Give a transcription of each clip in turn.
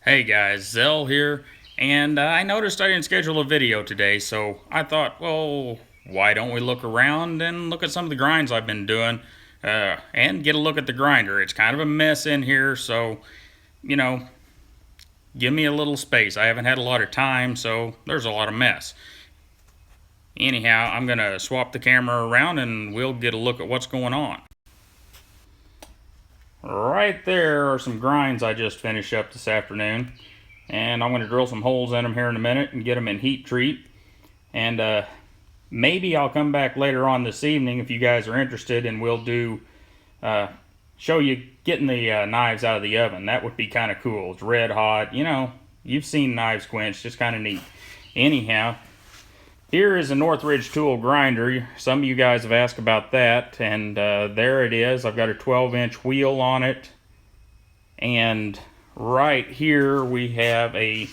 Hey guys, Zell here, and I noticed I didn't schedule a video today, so I thought, well, why don't we look around and look at some of the grinds I've been doing, and get a look at the grinder. It's kind of a mess in here, so, you know, give me a little space. I haven't had a lot of time, so there's a lot of mess. Anyhow, I'm going to swap the camera around and we'll get a look at what's going on. Right there are some grinds I just finished up this afternoon, and I'm going to drill some holes in them here in a minute and get them in heat treat. And maybe I'll come back later on this evening if you guys are interested, and we'll do show you getting the knives out of the oven. That would be kind of cool. It's red hot. You know, you've seen knives quench. Just kind of neat. Anyhow, here is a Northridge tool grinder. Some of you guys have asked about that, and there it is. I've got a 12-inch wheel on it, and right here we have a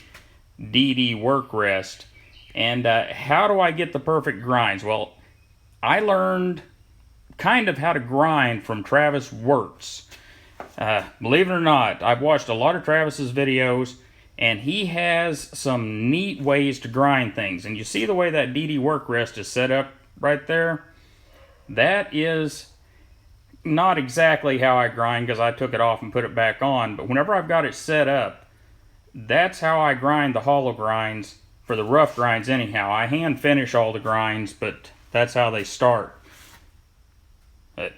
DD work rest. And how do I get the perfect grinds? Well, I learned kind of how to grind from Travis Wirtz. Believe it or not, I've watched a lot of Travis's videos, and he has some neat ways to grind things. And you see the way that DD work rest is set up right there? That is not exactly how I grind, because I took it off and put it back on. But whenever I've got it set up, that's how I grind the hollow grinds for the rough grinds anyhow. I hand finish all the grinds, but that's how they start. But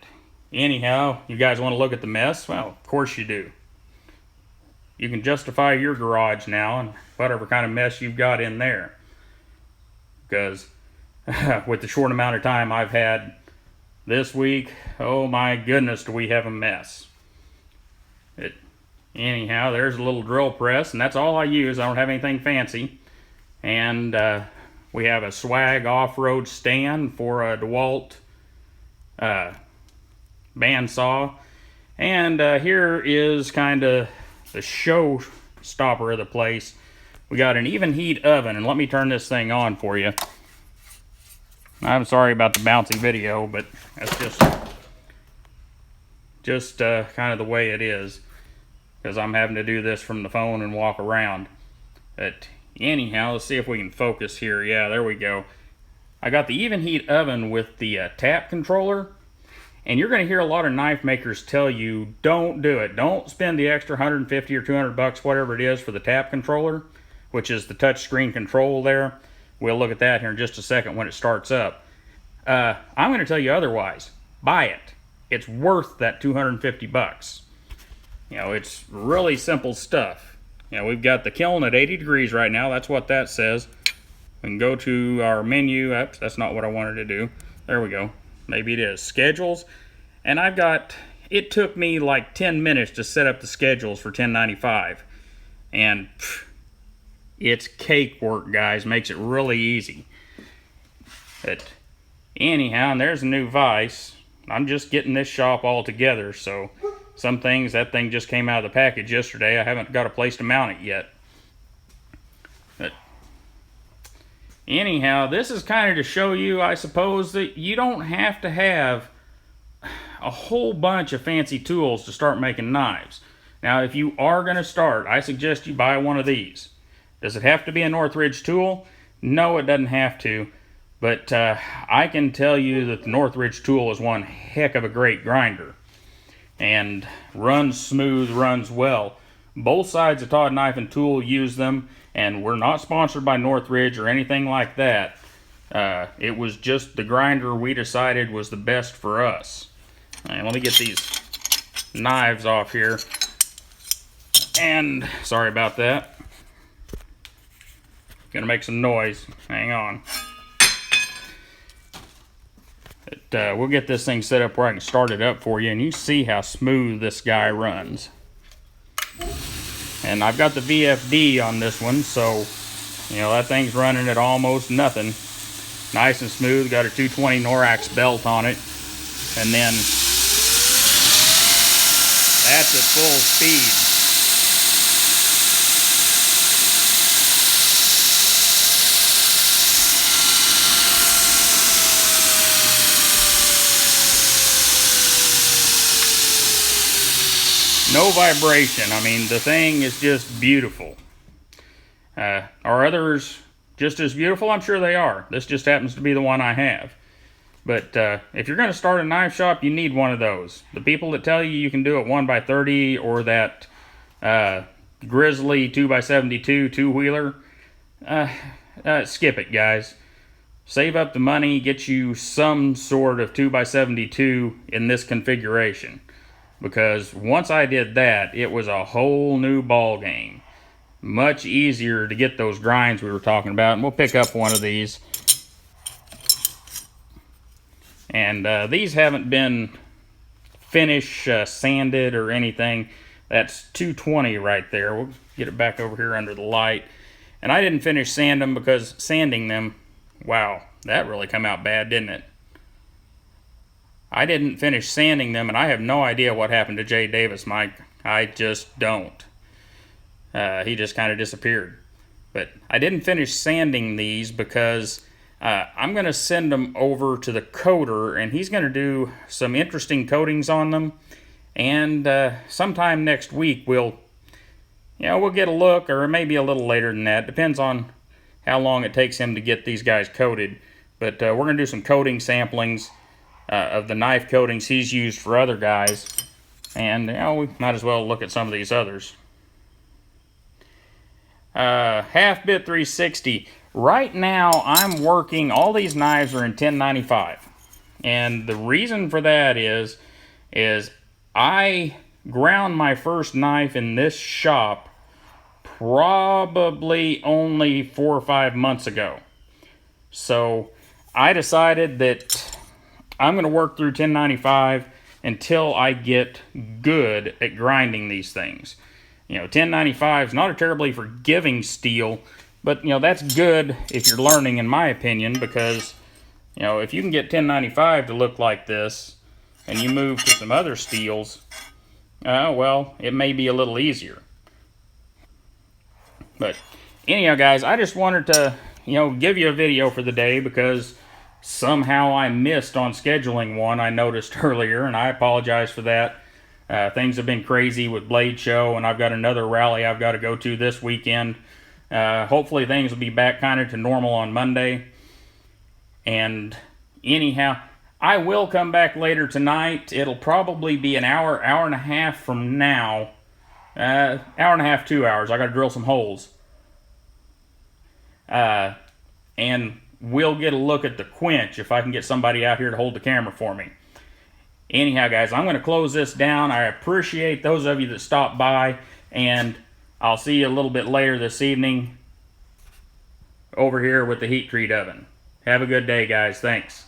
anyhow, you guys want to look at the mess? Well, of course you do. You can justify your garage now and whatever kind of mess you've got in there. Because with the short amount of time I've had this week, oh my goodness, do we have a mess. Anyhow, there's a little drill press, and that's all I use. I don't have anything fancy. And we have a swag off-road stand for a DeWalt bandsaw. And here is kind of the show stopper of the place. We got an even heat oven, and let me turn this thing on for you. I'm sorry about the bouncing video, but that's just kind of the way it is, because I'm having to do this from the phone and walk around. But anyhow, let's see if we can focus here. Yeah, there we go. I got the even heat oven with the tap controller. And you're going to hear a lot of knife makers tell you, don't do it. Don't spend the extra 150 or 200 bucks, whatever it is, for the tap controller, which is the touch screen control there. We'll look at that here in just a second when it starts up. I'm going to tell you otherwise. Buy it. It's worth that 250 bucks. You know, it's really simple stuff. You know, we've got the kiln at 80 degrees right now. That's what that says. We can go to our menu. That's not what I wanted to do. There we go. Maybe it is schedules, and I've got, it took me like 10 minutes to set up the schedules for 1095, and it's cake work, guys. Makes it really easy. But anyhow, and there's a new vise. I'm just getting this shop all together, so some things, that thing just came out of the package yesterday. I haven't got a place to mount it yet. But anyhow, this is kind of to show you, I suppose, that you don't have to have a whole bunch of fancy tools to start making knives. Now, if you are going to start, I suggest you buy one of these. Does it have to be a Northridge tool? No, it doesn't have to. But I can tell you that the Northridge tool is one heck of a great grinder. And runs smooth, runs well. Both sides of Todd Knife and Tool use them. And we're not sponsored by Northridge or anything like that. It was just the grinder we decided was the best for us. And let me get these knives off here. And sorry about that. Gonna make some noise. Hang on. But, we'll get this thing set up where I can start it up for you, and you see how smooth this guy runs. And I've got the VFD on this one, so, you know, that thing's running at almost nothing. Nice and smooth, got a 220 Norax belt on it. And then that's at full speed. No vibration. I mean, the thing is just beautiful. Are others just as beautiful? I'm sure they are. This just happens to be the one I have. But if you're going to start a knife shop, you need one of those. The people that tell you can do it 1x30 or that Grizzly 2x72 two-wheeler, skip it, guys. Save up the money, get you some sort of 2x72 in this configuration. Because once I did that, it was a whole new ball game. Much easier to get those grinds we were talking about. And we'll pick up one of these. And these haven't been finish sanded or anything. That's 220 right there. We'll get it back over here under the light. And I didn't finish sand them because sanding them, wow, that really come out bad, didn't it? I didn't finish sanding them, and I have no idea what happened to Jay Davis, Mike. I just don't. He just kind of disappeared. But I didn't finish sanding these because I'm going to send them over to the coater, and he's going to do some interesting coatings on them. And sometime next week we'll get a look, or maybe a little later than that. Depends on how long it takes him to get these guys coated. But we're going to do some coating samplings of the knife coatings he's used for other guys. And we might as well look at some of these others. Half bit 360. Right now I'm working, all these knives are in 1095. And the reason for that is I ground my first knife in this shop probably only 4 or 5 months ago. So I decided that I'm going to work through 1095 until I get good at grinding these things. 1095 is not a terribly forgiving steel, but that's good if you're learning, in my opinion, because if you can get 1095 to look like this and you move to some other steels, well, it may be a little easier. But anyhow, guys, I just wanted to give you a video for the day because somehow I missed on scheduling one I noticed earlier, and I apologize for that. Things have been crazy with Blade Show, and I've got another rally I've got to go to this weekend. Hopefully things will be back kind of to normal on Monday. And anyhow, I will come back later tonight. It'll probably be an hour, hour and a half from now. Hour and a half, 2 hours. I got to drill some holes. And we'll get a look at the quench if I can get somebody out here to hold the camera for me. Anyhow, guys, I'm going to close this down. I appreciate those of you that stopped by, and I'll see you a little bit later this evening over here with the heat treat oven. Have a good day, guys. Thanks.